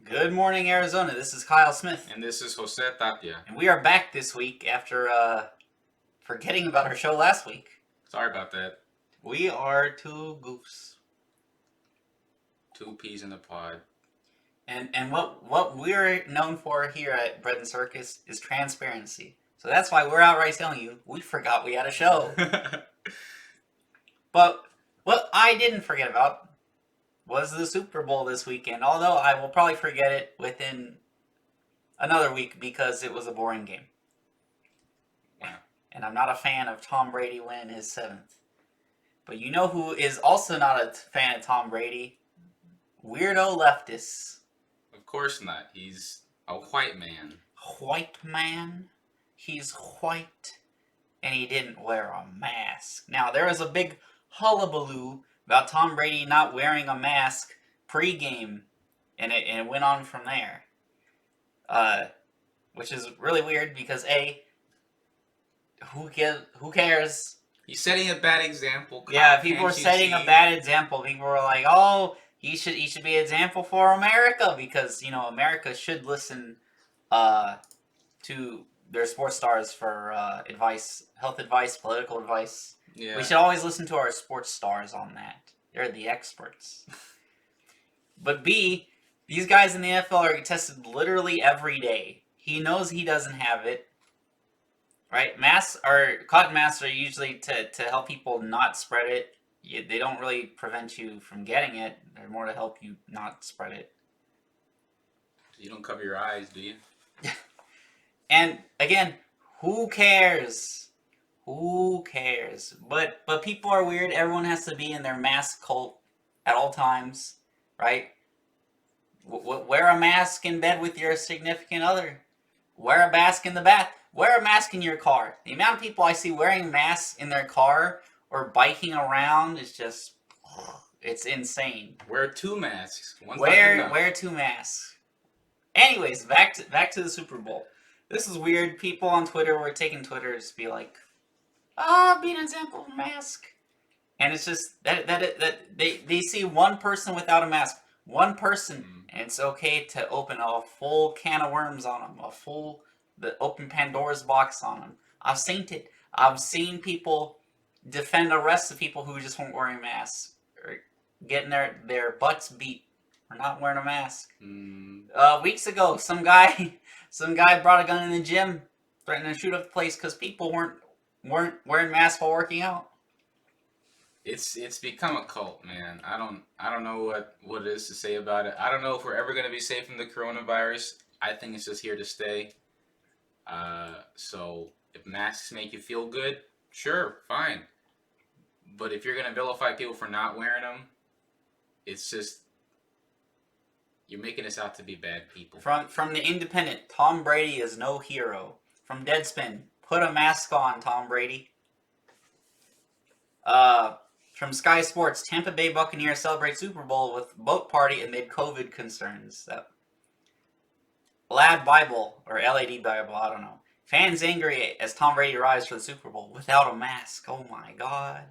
Good morning, Arizona. This is Kyle Smith. And this is Jose Tapia. And we are back this week after forgetting about our show last week. Sorry about that. We are two goofs. Two peas in a pod. And what we're known for here at Bread and Circus is transparency. So that's why we're outright telling you we forgot we had a show. But what I didn't forget about was the Super Bowl this weekend, although I will probably forget it within another week because it was a boring game. Wow. And I'm not a fan of Tom Brady winning his 7th. But you know who is also not a fan of Tom Brady? Weirdo leftists. Of course not. He's a white man. White man? He's white, and he didn't wear a mask. Now, there was a big hullabaloo about Tom Brady not wearing a mask pre-game, and it went on from there. Which is really weird because who cares? He's setting a bad example. Kyle. Yeah, people are setting a bad example. People are like, "Oh, he should be an example for America because America should listen to their sports stars for advice, health advice, political advice. Yeah. We should always listen to our sports stars on that. They're the experts." But B, these guys in the NFL are tested literally every day. He knows he doesn't have it. Right? Cotton masks are usually to help people not spread it. They don't really prevent you from getting it. They're more to help you not spread it. You don't cover your eyes, do you? And again, who cares? Who cares? But people are weird. Everyone has to be in their mask cult at all times, right? Wear a mask in bed with your significant other. Wear a mask in the bath. Wear a mask in your car. The amount of people I see wearing masks in their car or biking around is just, it's insane. Wear 2 masks. Wear 2 masks. Anyways, back to the Super Bowl. This is weird. People on Twitter were taking Twitter to be like, be an example of a mask. And it's just that they see one person without a mask. One person. And it's okay to open a full can of worms on them. The open Pandora's box on them. I've seen it. I've seen people defend arrests of people who just weren't wearing masks. Or getting their butts beat for not wearing a mask. Weeks ago, some guy brought a gun in the gym, threatening to shoot up the place because people weren't wearing masks while working out. It's become a cult, man. I don't know what it is to say about it. I don't know if we're ever going to be safe from the coronavirus. I think it's just here to stay. So if masks make you feel good, sure, fine. But if you're going to vilify people for not wearing them, it's just, you're making us out to be bad people. From The Independent, Tom Brady is no hero. From Deadspin, put a mask on, Tom Brady. From Sky Sports, Tampa Bay Buccaneers celebrate Super Bowl with boat party amid COVID concerns. Lad Bible, or LAD Bible, I don't know. Fans angry as Tom Brady arrives for the Super Bowl without a mask. Oh my God.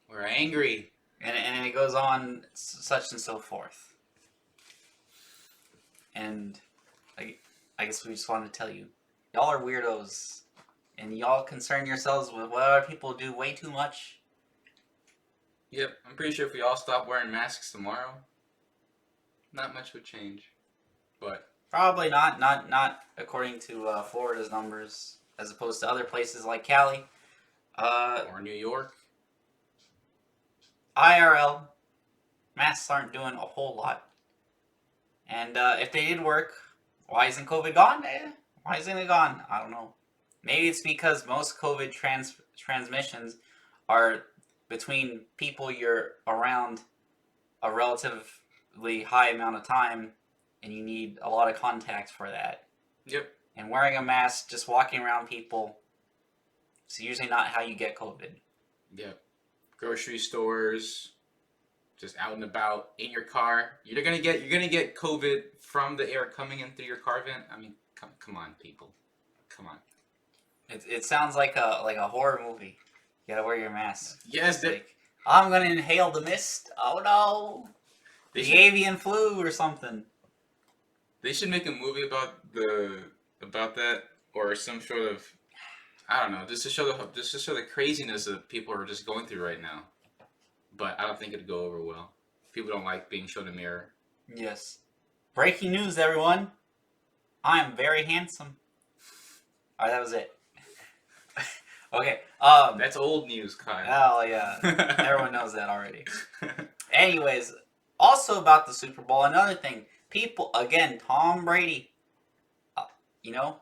We're angry. And it goes on such and so forth. And I guess we just wanted to tell you, y'all are weirdos. And y'all concern yourselves with what other people do way too much. Yep, I'm pretty sure if we all stop wearing masks tomorrow, not much would change. But probably not according to Florida's numbers, as opposed to other places like Cali. Or New York. IRL, masks aren't doing a whole lot. And if they did work, why isn't COVID gone? Why isn't it gone? I don't know. Maybe it's because most COVID transmissions are between people you're around a relatively high amount of time, and you need a lot of contact for that. Yep. And wearing a mask, just walking around people, it's usually not how you get COVID. Yep. Grocery stores, just out and about, in your car. You're gonna get COVID from the air coming in through your car vent. I mean, come on, people. Come on. It sounds like a horror movie. You gotta wear your mask. Yes, I'm gonna inhale the mist. Oh no, the avian flu or something. They should make a movie about that, or some sort of, I don't know, just to show the craziness that people are just going through right now. But I don't think it'd go over well. People don't like being shown a mirror. Yes. Breaking news, everyone. I am very handsome. Alright, that was it. Okay. That's old news, Kyle. Oh yeah. Everyone knows that already. Anyways, also about the Super Bowl, another thing. People, again, Tom Brady. You know,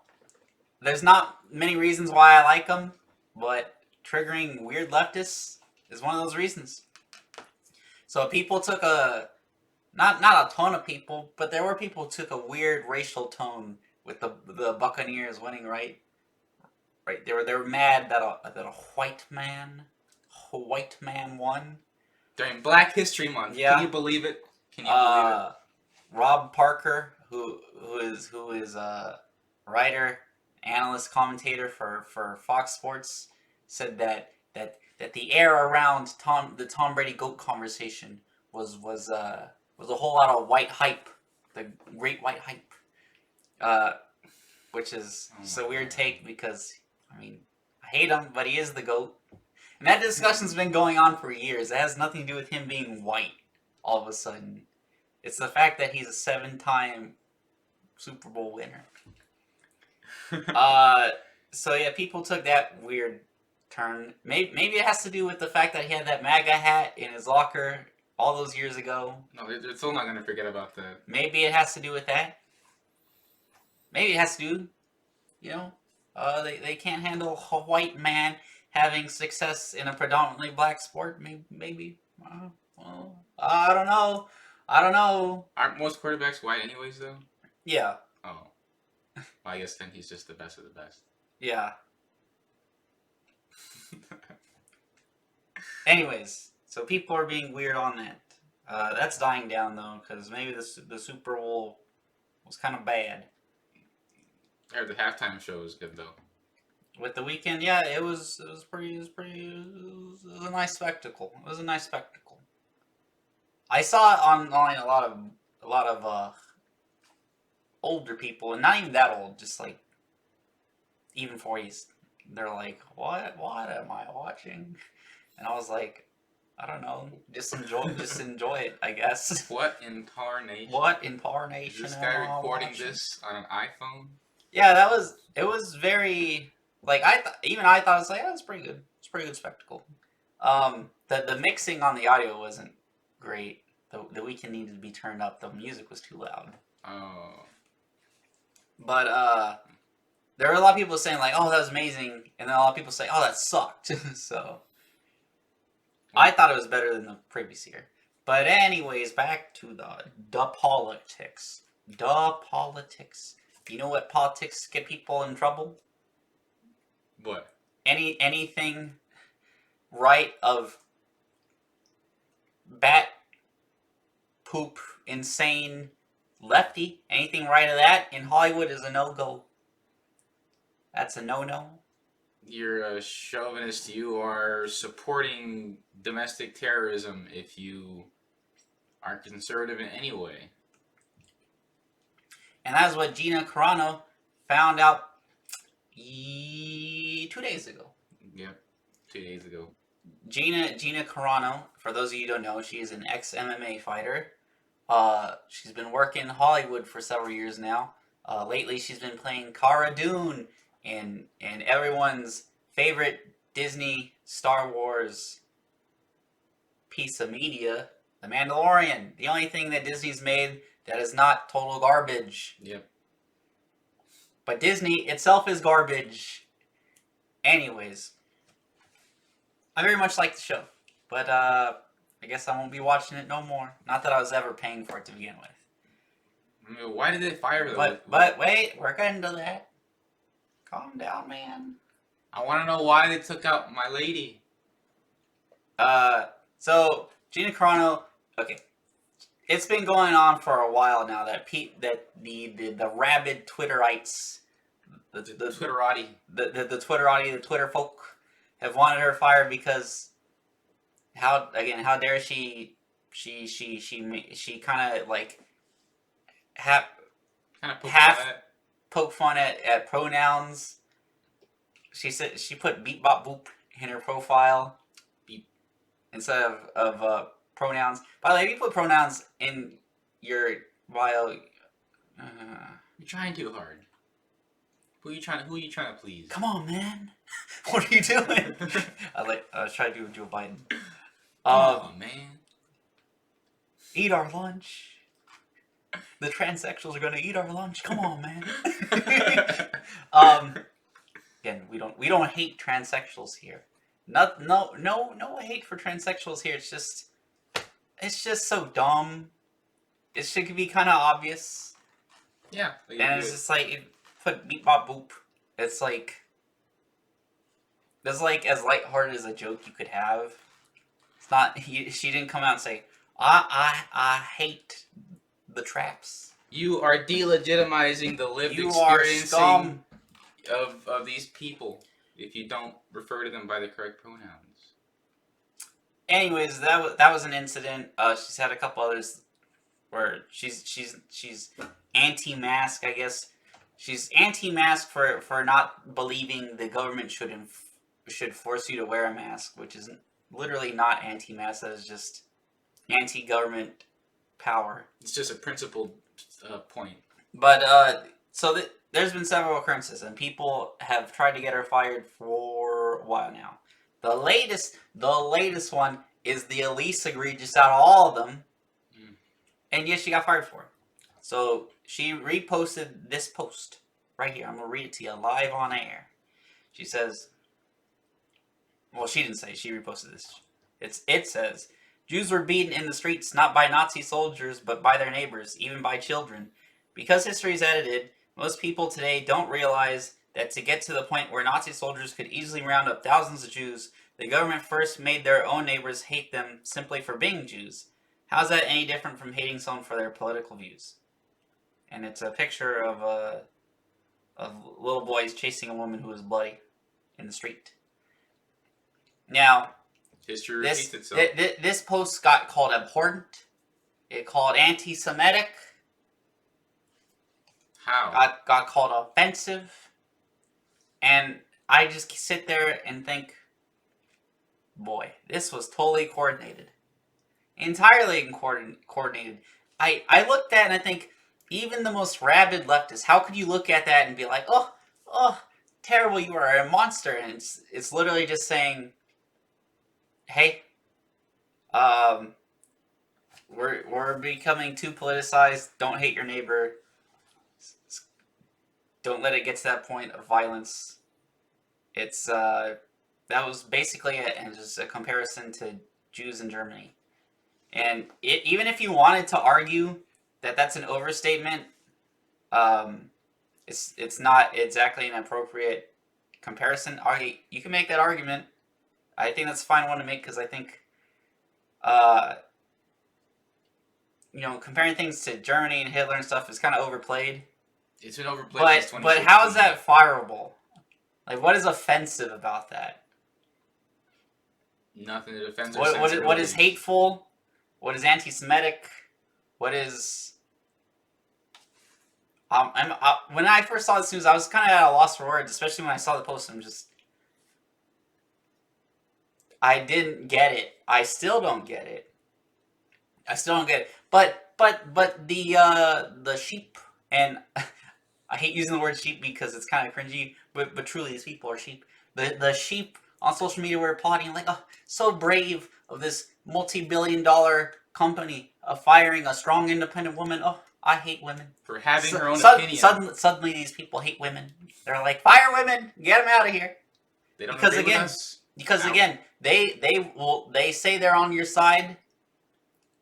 there's not many reasons why I like him, but triggering weird leftists is one of those reasons. So people took not a ton of people, but there were people who took a weird racial tone with the Buccaneers winning, right? Right. They were mad that a white man won. During Black History Month. Yeah. Can you believe it? Can you believe it? Rob Parker, who is a writer, analyst, commentator for Fox Sports, said that the air around the Tom Brady GOAT conversation was a whole lot of white hype, the great white hype, which is just a weird take because I mean I hate him, but he is the GOAT, and that discussion's been going on for years. It has nothing to do with him being white. All of a sudden. It's the fact that he's a 7-time Super Bowl winner. So yeah, people took that weird turn. Maybe it has to do with the fact that he had that MAGA hat in his locker all those years ago. No, they're still not going to forget about that. Maybe it has to do with that. Maybe it has to do, they can't handle a white man having success in a predominantly black sport. Maybe. Well, I don't know. Aren't most quarterbacks white anyways, though? Yeah. Oh. Well, I guess then he's just the best of the best. Yeah. Anyways, so people are being weird on that. That's dying down, though, because maybe the Super Bowl was kind of bad. I heard the halftime show was good, though. With the weekend, yeah, it was a nice spectacle. It was a nice spectacle. I saw it online a lot of older people, and not even that old, just like even 40s. They're like, what am I watching? And I was like, I don't know, just enjoy it, I guess. What in tarnation? What in tarnation? Is this guy recording this on an iPhone? Yeah, it was very, like, I thought it was like, it's pretty good. It's a pretty good spectacle. The mixing on the audio wasn't great. The weekend needed to be turned up. The music was too loud. Oh. But there were a lot of people saying like, "Oh, that was amazing," and then a lot of people say, "Oh, that sucked." So I thought it was better than the previous year. But anyways, back to the politics. The politics. You know what politics get people in trouble? What? Anything right of bat poop insane lefty, anything right of that in Hollywood is a no-go. That's a no-no. You're a chauvinist. You are supporting domestic terrorism if you are conservative in any way. And that's what Gina Carano found out 2 days ago. Yep, 2 days ago. Gina Carano, for those of you who don't know, she is an ex-MMA fighter. She's been working in Hollywood for several years now. Lately, she's been playing Cara Dune in everyone's favorite Disney Star Wars piece of media, The Mandalorian. The only thing that Disney's made that is not total garbage. Yep. But Disney itself is garbage. Anyways, I very much like the show, but I guess I won't be watching it no more. Not that I was ever paying for it to begin with. I mean, why did they fire her? But wait, we're getting to that. Calm down, man. I want to know why they took out my lady. So Gina Carano. Okay, it's been going on for a while now that the rabid Twitterites, the Twitterati, the Twitterati, the Twitter folk have wanted her fired because how dare she kind of like Kind of half poke fun at pronouns. She said she put beep bop boop in her profile Beep. instead of pronouns. By the way, if you put pronouns in your bio, You're trying too hard. Who are you trying to please? come on, man. What are you doing? I was trying to do Joe Biden. Oh man. Eat our lunch. The transsexuals are gonna eat our lunch. Come on, man. Again, we don't hate transsexuals here. No hate for transsexuals here. It's just so dumb. It should be kind of obvious. Yeah. And it's just like it put beep bop boop. It's like as lighthearted as a joke you could have. It's not. She didn't come out and say, I hate the traps. You are delegitimizing the lived You are experiencing scum. of these people if you don't refer to them by the correct pronouns. Anyways, that was an incident. She's had a couple others where she's anti-mask, I guess. She's anti-mask for not believing the government should force you to wear a mask, which is literally not anti-mask. That is just anti-government power. It's just a principled point. But there's been several occurrences, and people have tried to get her fired for a while now. The latest one is the least egregious out of all of them, and yes, she got fired for it. So she reposted this post right here. I'm gonna read it to you live on air. She says, well, she didn't say. She reposted this. It says, Jews were beaten in the streets not by Nazi soldiers, but by their neighbors, even by children. Because history is edited, most people today don't realize that to get to the point where Nazi soldiers could easily round up thousands of Jews, the government first made their own neighbors hate them simply for being Jews. How's that any different from hating someone for their political views? And it's a picture of little boys chasing a woman who is bloody in the street. Now, history repeats itself. This post got called abhorrent. It called anti-Semitic. How? Got called offensive. And I just sit there and think, boy, this was totally coordinated. Entirely coordinated. I looked at it and I think, even the most rabid leftist, how could you look at that and be like, oh, terrible, you are a monster? And it's literally just saying, hey, we're becoming too politicized. Don't hate your neighbor. Don't let it get to that point of violence. It's that was basically it, and just a comparison to Jews in Germany. And even if you wanted to argue that that's an overstatement, it's not exactly an appropriate comparison. You can make that argument. I think that's a fine one to make because I think, comparing things to Germany and Hitler and stuff is kind of overplayed. It's been overplayed since 2016. But how is that fireable? Like, what is offensive about that? Nothing that offends. What is hateful? What is anti-Semitic? What is... when I first saw this news, I was kind of at a loss for words, especially when I saw the post. I didn't get it. I still don't get it. But the sheep, and I hate using the word sheep because it's kind of cringy, but truly these people are sheep. The sheep on social media were applauding, like, oh, so brave of this multi-billion-dollar company of firing a strong, independent woman. Oh, I hate women. For having her own opinion. Suddenly these people hate women. They're like, fire women! Get them out of here! They don't agree with us. Because again, they say they're on your side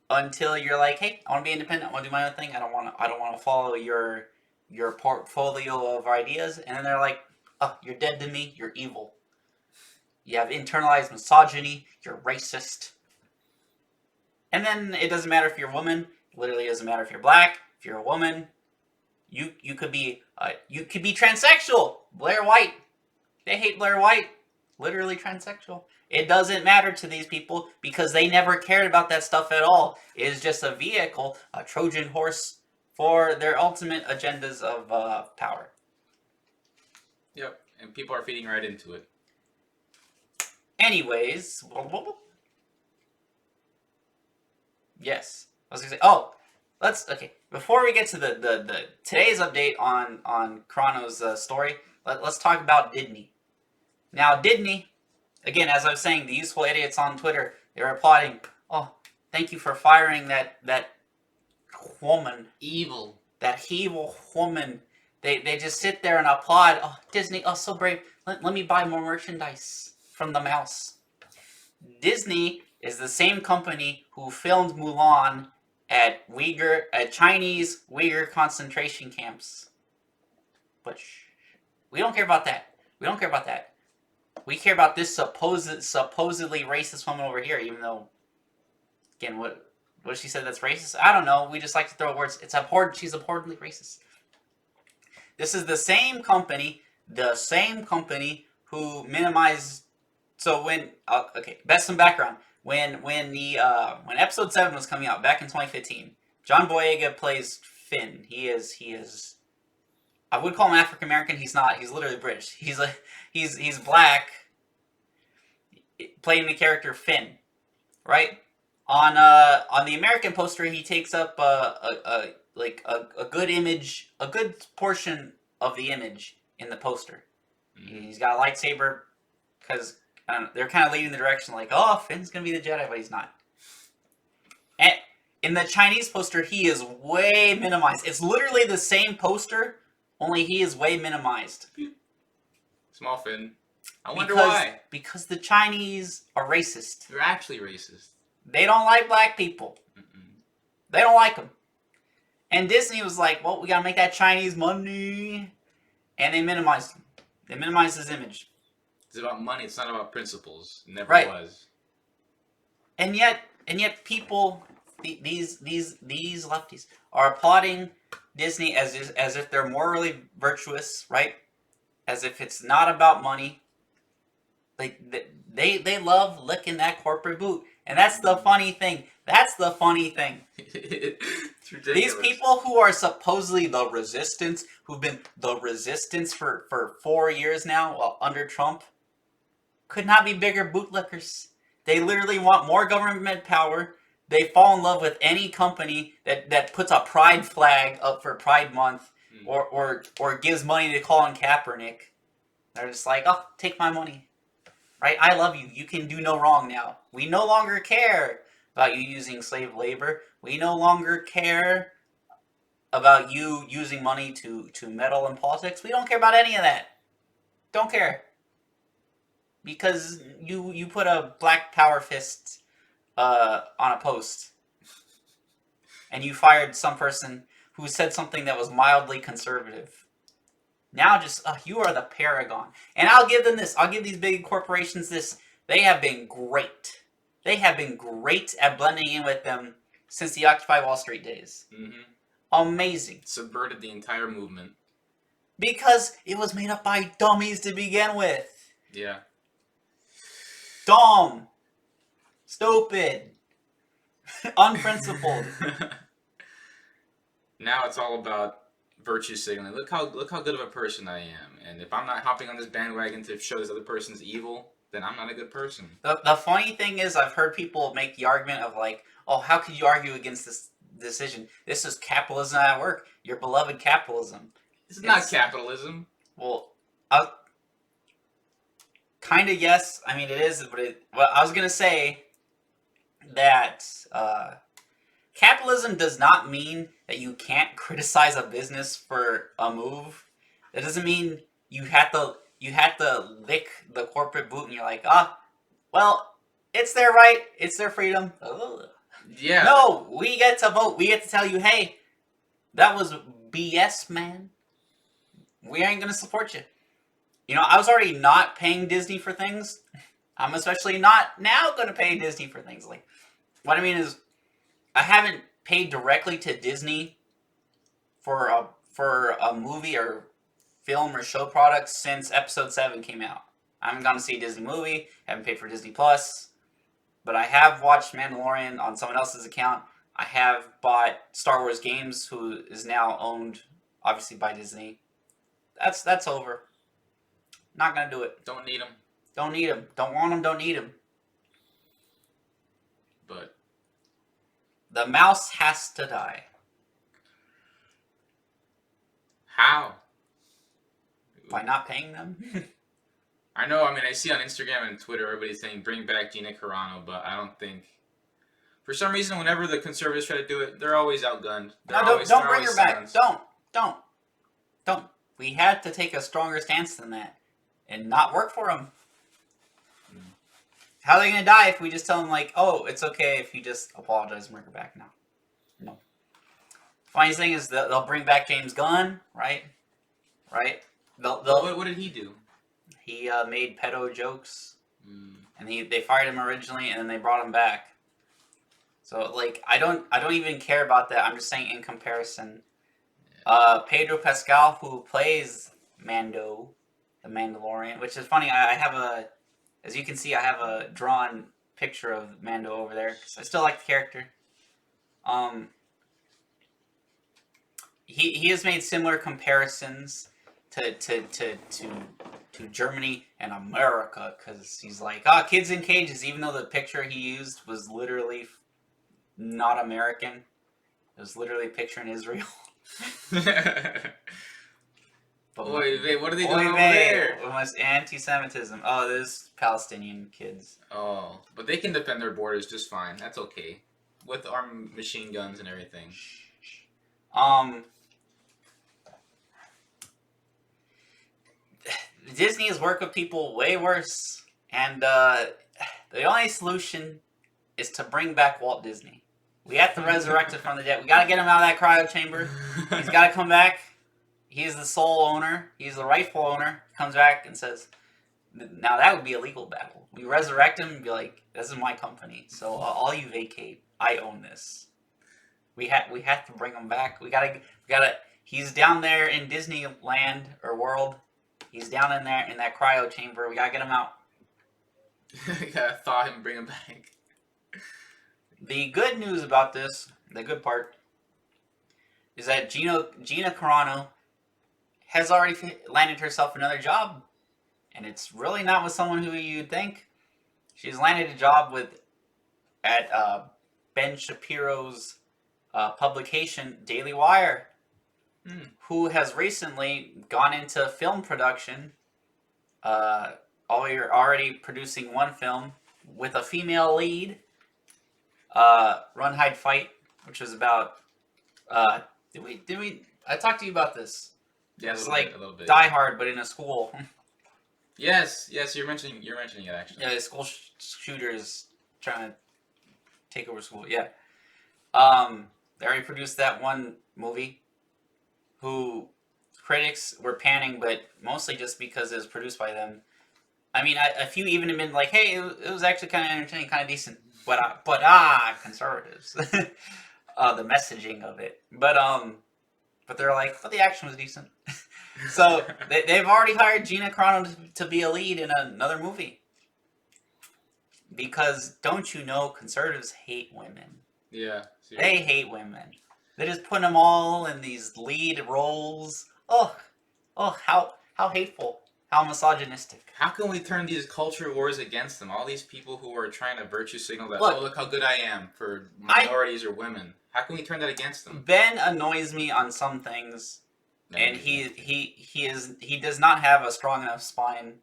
until you're like, hey, I want to be independent. I want to do my own thing. I don't want to follow your portfolio of ideas. And then they're like, oh, you're dead to me. You're evil. You have internalized misogyny. You're racist. And then it doesn't matter if you're a woman. It literally doesn't matter if you're black. If you're a woman, you could be transsexual. Blair White. They hate Blair White. Literally transsexual. It doesn't matter to these people because they never cared about that stuff at all. It is just a vehicle, a Trojan horse for their ultimate agendas of power. Yep, and people are feeding right into it. Anyways, yes, I was gonna say. Oh, okay. Before we get to the today's update on Carano's story, let's talk about Disney. Now, Disney, again, as I was saying, the useful idiots on Twitter, they were applauding. Oh, thank you for firing that woman, Evil. that evil woman. They just sit there and applaud. Oh, Disney, oh, so brave. Let me buy more merchandise from the mouse. Disney is the same company who filmed Mulan at Chinese Uyghur concentration camps. But we don't care about that. We don't care about that. We care about this supposedly racist woman over here, even though, again, what she said that's racist? I don't know. We just like to throw words. It's abhorrent. She's abhorrently racist. This is the same company who minimized. So when best some background. When episode 7 was coming out back in 2015, John Boyega plays Finn. He is. I would call him African American. He's not. He's literally British. He's black. Playing the character Finn, right? On the American poster, he takes up a good image, a good portion of the image in the poster. Mm-hmm. He's got a lightsaber because they're kind of leading the direction like, oh, Finn's gonna be the Jedi, but he's not. And in the Chinese poster, he is way minimized. It's literally the same poster, only he is way minimized. Small Finn. I wonder why. Because the Chinese are racist. They're actually racist. They don't like black people. Mm-mm. They don't like them. And Disney was like, well, we gotta make that Chinese money. And they minimized him. They minimized his image. It's about money. It's not about principles. It never was. And yet people, these lefties, are applauding Disney as if they're morally virtuous, right? As if it's not about money. They love licking that corporate boot. And that's the funny thing. It's ridiculous. These people who are supposedly the resistance, who've been the resistance for 4 years now under Trump, could not be bigger bootlickers. They literally want more government power. They fall in love with any company that puts a pride flag up for Pride Month or gives money to Colin Kaepernick. They're just like, oh, take my money. Right? I love you. You can do no wrong now. We no longer care about you using slave labor. We no longer care about you using money to meddle in politics. We don't care about any of that. Don't care. Because you put a black power fist on a post. And you fired some person who said something that was mildly conservative. Now you are the paragon. And I'll give them this. I'll give these big corporations this. They have been great. They have been great at blending in with them since the Occupy Wall Street days. Mm-hmm. Amazing. Subverted the entire movement. Because it was made up by dummies to begin with. Yeah. Dumb. Stupid. Unprincipled. Now it's all about virtue signaling. Look how good of a person I am. And if I'm not hopping on this bandwagon to show this other person's evil, then I'm not a good person. The funny thing is, I've heard people make the argument of like, oh, how could you argue against this decision? This is capitalism at work. Your beloved capitalism. It's not capitalism. Well, kind of yes. I mean, it is, but I was going to say that capitalism does not mean that you can't criticize a business for a move. That doesn't mean you have to lick the corporate boot and you're like, well, it's their right, it's their freedom. Ugh. Yeah. No, we get to vote. We get to tell you, hey, that was BS, man. We ain't gonna support you. You know, I was already not paying Disney for things. I'm especially not now gonna pay Disney for things. Like, what I mean is, I haven't paid directly to Disney for a movie or film or show product since episode 7 came out. I haven't gone to see a Disney movie, haven't paid for Disney Plus, but I have watched Mandalorian on someone else's account. I have bought Star Wars games, who is now owned, obviously, by Disney. That's over. Not gonna do it. Don't need them. Don't need them. Don't want them. Don't need them. But The mouse has to die. how? By not paying them? I know. I mean, I see on Instagram and Twitter everybody saying bring back Gina Carano, but I don't think. For some reason, whenever the conservatives try to do it, they're always outgunned. No, don't bring her back. Don't. We had to take a stronger stance than that and not work for them. How are they gonna die if we just tell them, like, oh, it's okay if you just apologize and bring her back? No. Funniest thing is they'll bring back James Gunn, right? What did he do? He made pedo jokes, and they fired him originally, and then they brought him back. So, like, I don't even care about that. I'm just saying in comparison. Pedro Pascal, who plays Mando, the Mandalorian, which is funny. I have as you can see, I have a drawn picture of Mando over there because I still like the character. He has made similar comparisons to Germany and America, because he's like, kids in cages, even though the picture he used was literally not American. It was literally a picture in Israel. Oy vey, what are they doing over there? Almost anti-Semitism. Oh, there's Palestinian kids. Oh, but they can defend their borders just fine. That's okay. With armed machine guns and everything. Disney has worked with people way worse, and the only solution is to bring back Walt Disney. We have to resurrect it from the dead. We got to get him out of that cryo chamber. He's got to come back. He's the sole owner. He's the rightful owner. Comes back and says, now that would be a legal battle. We resurrect him and be like, this is my company, so all you vacate. I own this. We have to bring him back. We gotta. He's down there in Disneyland or World. He's down in there in that cryo chamber. We gotta get him out. Gotta thaw him and bring him back. The good news about this, the good part, is that Gina Carano has already landed herself another job, and it's really not with someone who you'd think. She's landed a job at Ben Shapiro's publication Daily Wire, who has recently gone into film production. Already producing one film with a female lead. Run, Hide, Fight, which was about. Did we? I talked to you about this. Yeah, it's like a little bit. Die Hard, but in a school. Yes, you're mentioning it actually. Yeah, school shooters trying to take over school. Yeah. They already produced that one movie. Who critics were panning, but mostly just because it was produced by them. I mean, a few even have been like, "Hey, it was actually kind of entertaining, kind of decent." But conservatives, the messaging of it. But they're like, "But the action was decent." So they've already hired Gina Carano to be a lead in another movie. Because don't you know, conservatives hate women. Yeah. Seriously. They hate women. They just put them all in these lead roles. Oh, how hateful. How misogynistic. How can we turn these culture wars against them? All these people who are trying to virtue signal that, look how good I am for minorities or women. How can we turn that against them? Ben annoys me on some things, and he does not have a strong enough spine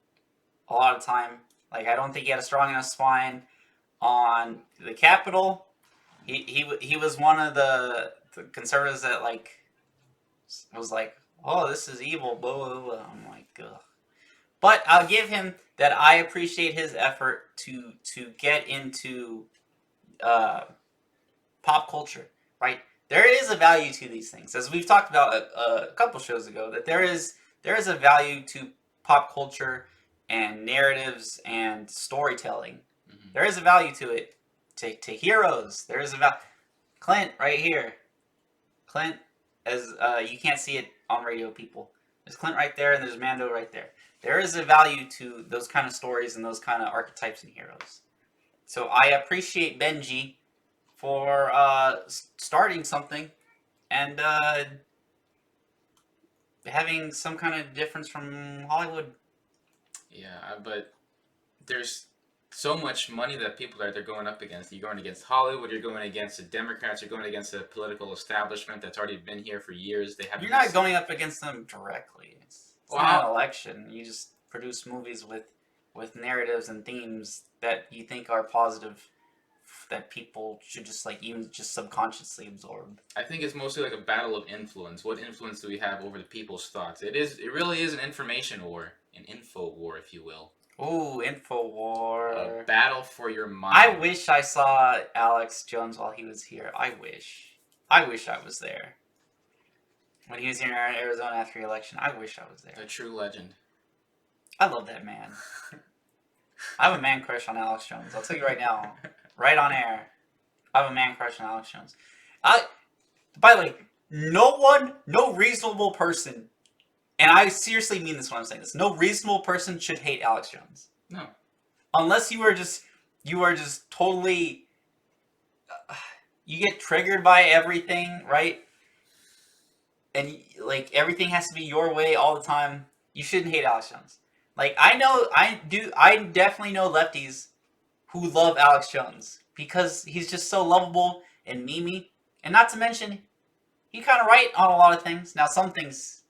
a lot of time. Like, I don't think he had a strong enough spine on the Capitol. He was one of the conservatives that was like, oh, this is evil, blah, blah, blah. I'm like, ugh. But I'll give him that. I appreciate his effort to get into pop culture, right? There is a value to these things, as we've talked about a couple shows ago. That there is a value to pop culture and narratives and storytelling. Mm-hmm. There is a value to it. To heroes, there is a value. Clint, right here. Clint, as you can't see it on radio, people. There's Clint right there, and there's Mando right there. There is a value to those kind of stories and those kind of archetypes and heroes. So I appreciate Benji for starting something and having some kind of difference from Hollywood. Yeah, but there's so much money that people are they're going up against. You're going against Hollywood. You're going against the Democrats. You're going against the political establishment that's already been here for years. They have. You're not going up against them directly. It's not an election. You just produce movies with narratives and themes that you think are positive, that people should just like even just subconsciously absorb. I think it's mostly like a battle of influence. What influence do we have over the people's thoughts? It really is an information war, an info war, if you will. Ooh, InfoWar. A battle for your mind. I wish I saw Alex Jones while he was here. I wish I was there. When he was here in Arizona after the election, I wish I was there. A true legend. I love that man. I have a man crush on Alex Jones. I'll tell you right now. Right on air. I have a man crush on Alex Jones. By the way, no reasonable person, and I seriously mean this when I'm saying this, no reasonable person should hate Alex Jones. No. Unless you are just totally, you get triggered by everything, right? And like everything has to be your way all the time. You shouldn't hate Alex Jones. Like I definitely know lefties who love Alex Jones because he's just so lovable and memey, and not to mention, he kind of right on a lot of things. Now some things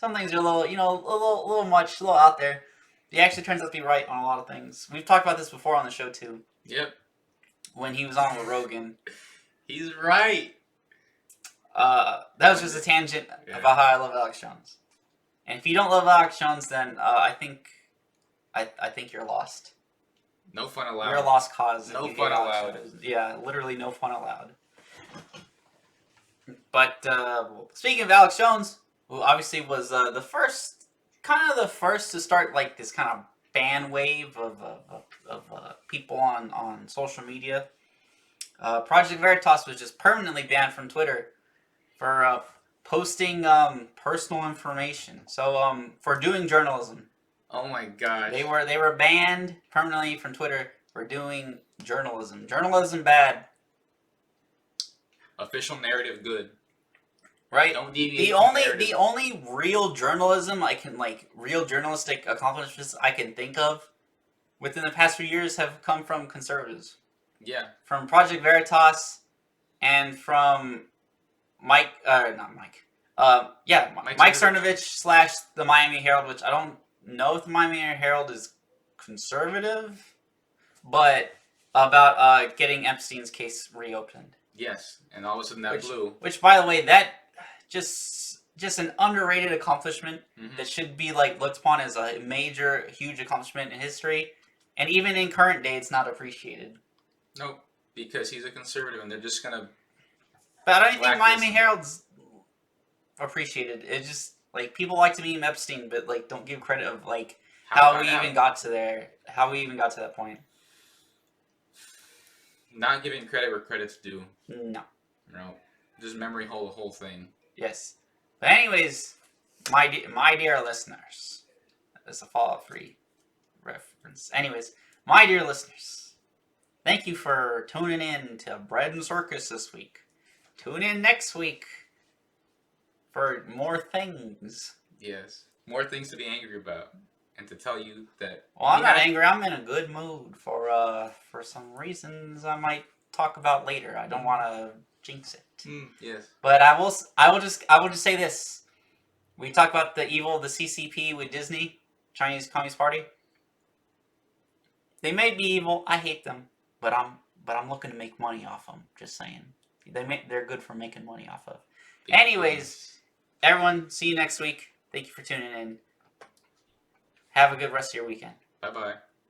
are a little, a little much, a little out there. He actually turns out to be right on a lot of things. We've talked about this before on the show too. Yep. When he was on with Rogan. He's right. That was just a tangent about how I love Alex Jones. And if you don't love Alex Jones, then I think you're lost. No fun allowed. You're a lost cause. No fun allowed. Yeah, literally no fun allowed. But speaking of Alex Jones, who obviously was the first to start like this kind of ban wave of people on social media. Project Veritas was just permanently banned from Twitter for posting personal information. So for doing journalism. Oh my gosh. They were banned permanently from Twitter for doing journalism. Journalism bad. Official narrative good. Right. Don't deviate. The only real journalism real journalistic accomplishments I can think of within the past few years have come from conservatives. Yeah. From Project Veritas and from Mike Cernovich / the Miami Herald, which I don't know if the Miami Herald is conservative, but about getting Epstein's case reopened. Yes, and all of a sudden that blew. Which, by the way, that just an underrated accomplishment that should be looked upon as a major, huge accomplishment in history, and even in current day, it's not appreciated. Nope, because he's a conservative, and they're just gonna. But I don't think Miami Herald's appreciated. It just people like to meme Epstein, but don't give credit of how we even got to that point. Not giving credit where credit's due. No. No. Just memory hole the whole thing. Yes. But anyways, my dear listeners, that's a Fallout 3 reference. Anyways, my dear listeners, thank you for tuning in to Bread and Circus this week. Tune in next week for more things. Yes. More things to be angry about. And to tell you that... Well, I'm not angry. I'm in a good mood for some reasons I might talk about later. I don't want to jinx it. Yes. But I will just say this. We talk about the evil of the CCP with Disney, Chinese Communist Party. They may be evil. I hate them, but I'm looking to make money off them. Just saying. They're good for making money off of. Anyways, everyone, see you next week. Thank you for tuning in. Have a good rest of your weekend. Bye-bye.